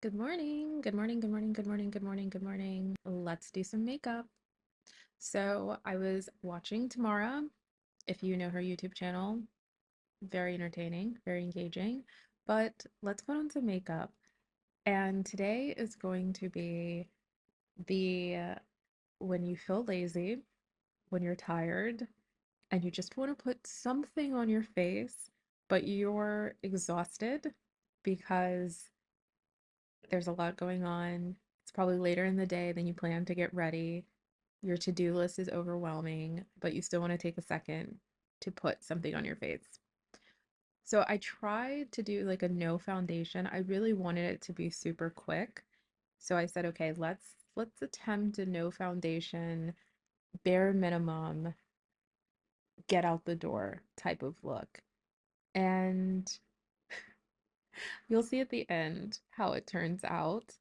Good morning. Good morning. Good morning. Good morning. Good morning. Good morning. Let's do some makeup. So I was watching Tamara, if you know her YouTube channel, very entertaining, very engaging. But let's put on some makeup. And today is going to be the when you feel lazy, when you're tired, and you just want to put something on your face, but you're exhausted because there's a lot going on. It's probably later in the day than you plan to get ready. Your to-do list is overwhelming, but you still want to take a second to put something on your face. So I tried to do like a no foundation. I really wanted it to be super quick. So I said, okay, let's attempt a no foundation, bare minimum, get out the door type of look. And you'll see at the end how it turns out.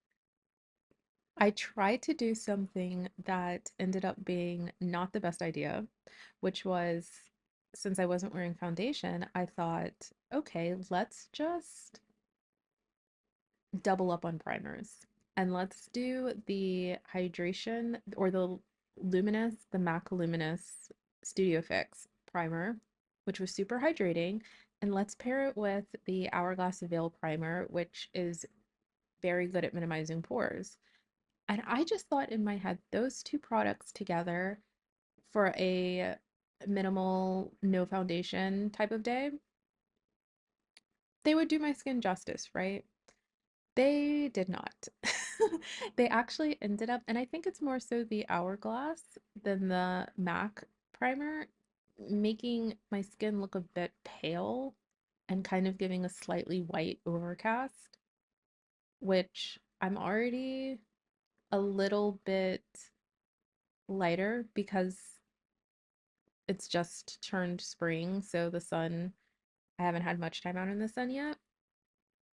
I tried to do something that ended up being not the best idea, which was since I wasn't wearing foundation, I thought, okay, let's just double up on primers and let's do the hydration or the MAC Luminous Studio Fix primer, which was super hydrating. And let's pair it with the Hourglass Veil primer, which is very good at minimizing pores. And I just thought in my head, those two products together for a minimal, no foundation type of day, they would do my skin justice, right? They did not. They actually ended up, and I think it's more so the Hourglass than the MAC primer, making my skin look a bit pale and kind of giving a slightly white overcast, which I'm already a little bit lighter because it's just turned spring, so the sun, I haven't had much time out in the sun yet.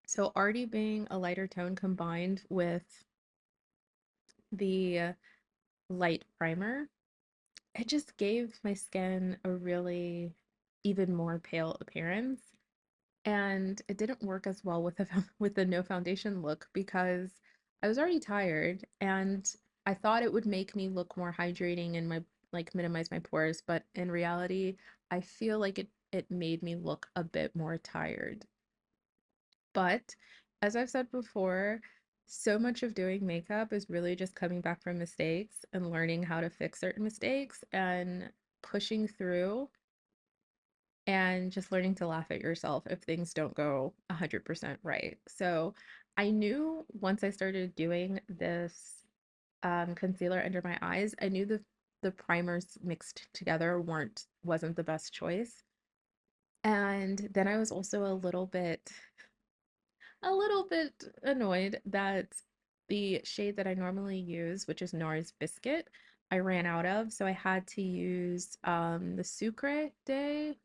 So already being a lighter tone combined with the light primer, it just gave my skin a really even more pale appearance. And it didn't work as well with the with the no foundation look because I was already tired and I thought it would make me look more hydrating and my like minimize my pores, but in reality, I feel like it made me look a bit more tired. But as I've said before, so much of doing makeup is really just coming back from mistakes and learning how to fix certain mistakes and pushing through and just learning to laugh at yourself if things don't go 100% right. So I knew once I started doing this concealer under my eyes, I knew the primers mixed together wasn't the best choice. And then I was also a little bit annoyed that the shade that I normally use, which is NARS Biscuit, I ran out of, so I had to use the Sucre Day.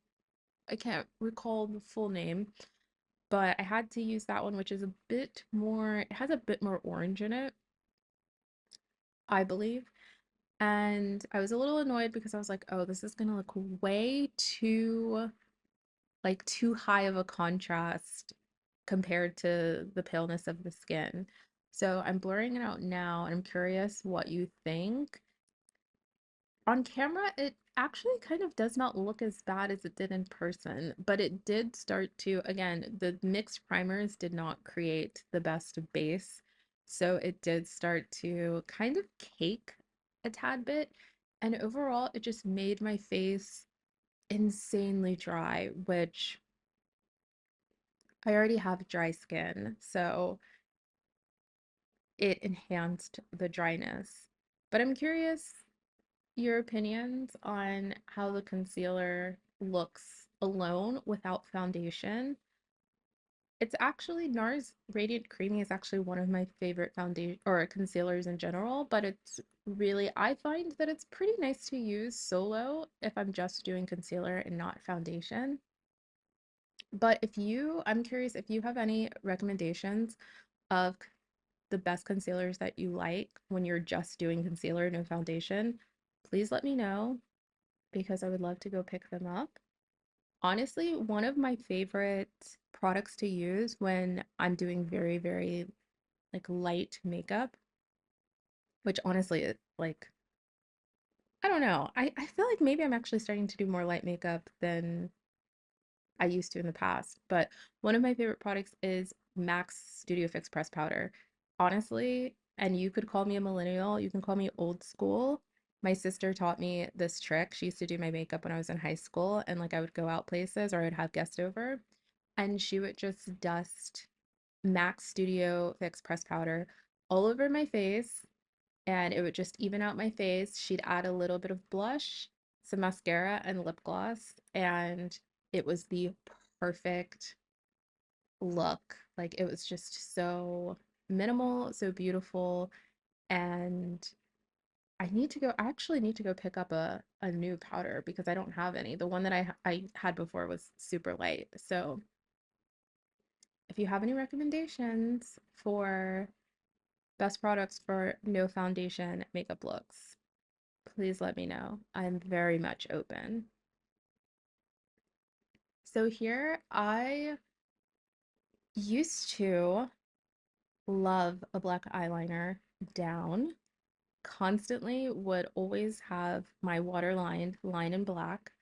I can't recall the full name, but I had to use that one, which is a bit more, it has a bit more orange in it, I believe. And I was a little annoyed because I was like, oh, this is gonna look way too, like, too high of a contrast compared to the paleness of the skin. So I'm blurring it out now, and I'm curious what you think. On camera, it actually kind of does not look as bad as it did in person, but it did start to, again, the mixed primers did not create the best base, so it did start to kind of cake a tad bit, and overall, it just made my face insanely dry, which I already have dry skin, so it enhanced the dryness. But I'm curious your opinions on how the concealer looks alone without foundation. It's actually NARS Radiant Creamy is actually one of my favorite foundation or concealers in general, but it's really, I find that it's pretty nice to use solo if I'm just doing concealer and not foundation. But I'm curious if you have any recommendations of the best concealers that you like when you're just doing concealer, no foundation, please let me know because I would love to go pick them up. Honestly, one of my favorite products to use when I'm doing very, very like light makeup, which honestly it like I don't know. I feel like maybe I'm actually starting to do more light makeup than I used to in the past. But one of my favorite products is MAC's Studio Fix Press Powder. Honestly, and you could call me a millennial, you can call me old school. My sister taught me this trick. She used to do my makeup when I was in high school, and like I would go out places or I would have guests over, and she would just dust MAC's Studio Fix Press Powder all over my face, and it would just even out my face. She'd add a little bit of blush, some mascara, and lip gloss, and it was the perfect look. Like it was just so minimal, so beautiful, and I actually need to go pick up a new powder because I don't have any. The one that I had before was super light. So if you have any recommendations for best products for no foundation makeup looks, please let me know. I'm very much open. So here, I used to love a black eyeliner down. Constantly would always have my waterline line in black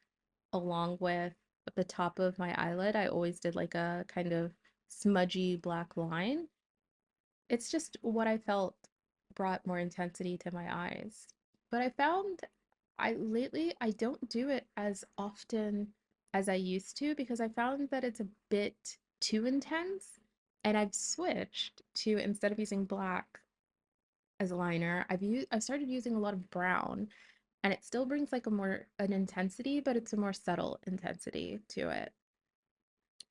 along with the top of my eyelid. I always did like a kind of smudgy black line. It's just what I felt brought more intensity to my eyes. But I found I don't do it as often as I used to because I found that it's a bit too intense. And I've switched to instead of using black as a liner, I've started using a lot of brown, and it still brings like a more an intensity, but it's a more subtle intensity to it.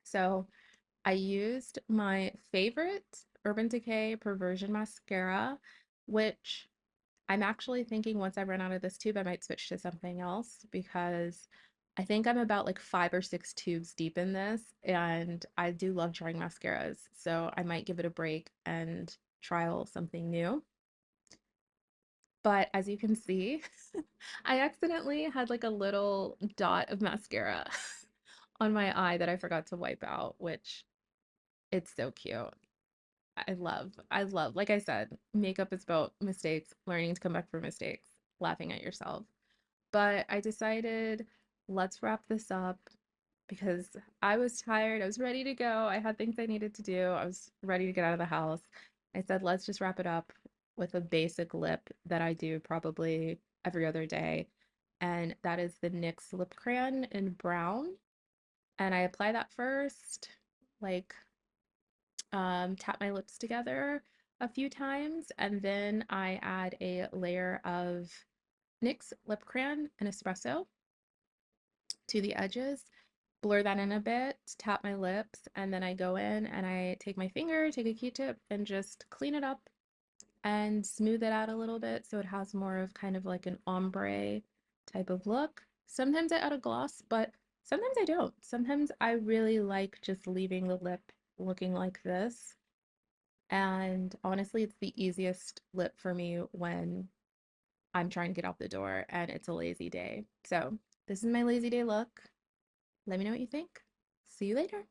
So I used my favorite Urban Decay Perversion mascara, which I'm actually thinking once I run out of this tube, I might switch to something else because I think I'm about like 5 or 6 tubes deep in this, and I do love trying mascaras. So I might give it a break and trial something new. But as you can see, I accidentally had like a little dot of mascara on my eye that I forgot to wipe out, which it's so cute. Like I said, makeup is about mistakes, learning to come back from mistakes, laughing at yourself. But I decided, let's wrap this up because I was tired. I was ready to go. I had things I needed to do. I was ready to get out of the house. I said, let's just wrap it up with a basic lip that I do probably every other day. And that is the NYX lip crayon in brown. And I apply that first, like tap my lips together a few times, and then I add a layer of NYX lip crayon and espresso to the edges, blur that in a bit, tap my lips, and then I go in and I take my finger, take a Q-tip, and just clean it up and smooth it out a little bit so it has more of kind of like an ombre type of look. Sometimes I add a gloss, but sometimes I don't. Sometimes I really like just leaving the lip looking like this. And honestly, it's the easiest lip for me when I'm trying to get out the door and it's a lazy day. So this is my lazy day look. Let me know what you think. See you later.